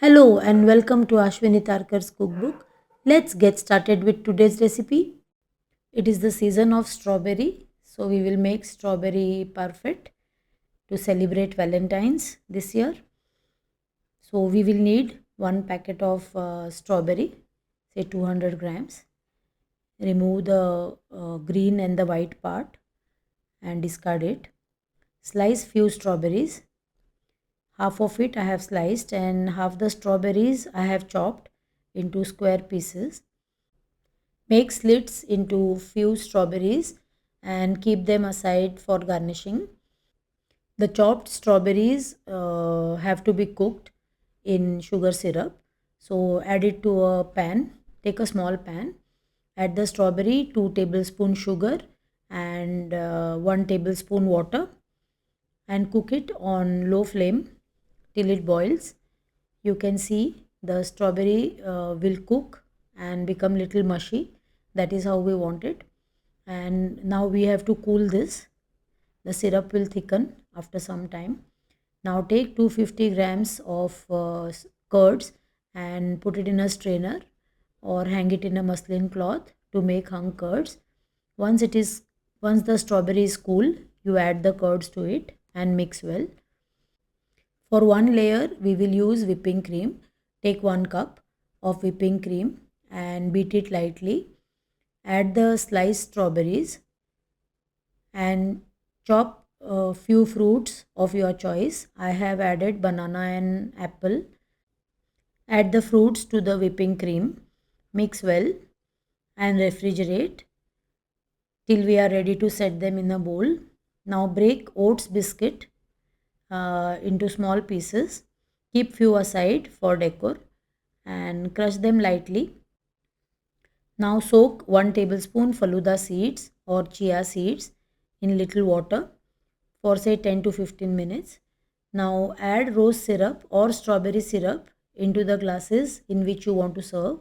Hello and welcome to Ashwini Tarkar's cookbook. Let's get started with today's recipe. It is the season of strawberry, so we will make strawberry parfait to celebrate Valentine's this year. So we will need one packet of strawberry, say 200 grams. Remove the green and the white part and discard it. Slice few strawberries. Half of it I have sliced and half the strawberries I have chopped into square pieces. Make slits into few strawberries and keep them aside for garnishing. The chopped strawberries have to be cooked in sugar syrup. So add it to a pan. Take a small pan. Add the strawberry, 2 tablespoon sugar and 1 tablespoon water and cook it on low flame till it boils. You can see the strawberry will cook and become little mushy. That is how we want it. And now we have to cool this. The syrup will thicken after some time. Now take 250 grams of curds and put it in a strainer or hang it in a muslin cloth to make hung curds. Once it is once the strawberry is cool, you add the curds to it and mix well. For one layer, we will use whipping cream. Take 1 cup of whipping cream and beat it lightly. Add the sliced strawberries and chop a few fruits of your choice. I have added banana and apple. Add the fruits to the whipping cream. Mix well and refrigerate till we are ready to set them in a bowl. Now break oats biscuit into small pieces. Keep few aside for decor and crush them lightly. Now soak 1 tablespoon faluda seeds or chia seeds in little water for say 10 to 15 minutes. Now add rose syrup or strawberry syrup into the glasses in which you want to serve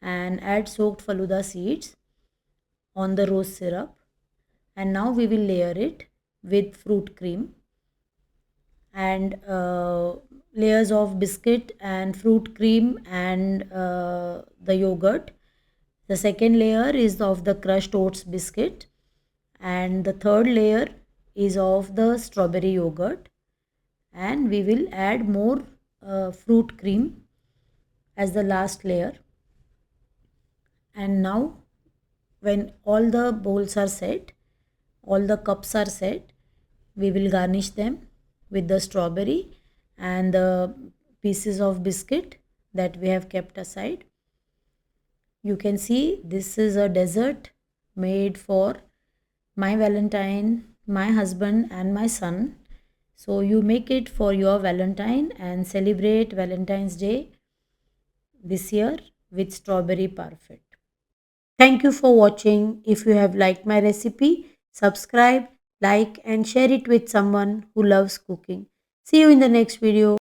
and add soaked faluda seeds on the rose syrup. And now we will layer it with fruit cream and layers of biscuit and fruit cream and the yogurt. The second layer is of the crushed oats biscuit and the third layer is of the strawberry yogurt, and we will add more fruit cream as the last layer. And now when all the bowls are set, all the cups are set, we will garnish them with the strawberry and the pieces of biscuit that we have kept aside. You can see this is a dessert made for my Valentine, my husband and my son. So you make it for your Valentine and celebrate Valentine's Day this year with strawberry parfait. Thank you for watching. If you have liked my recipe, subscribe, like and share it with someone who loves cooking. See you in the next video.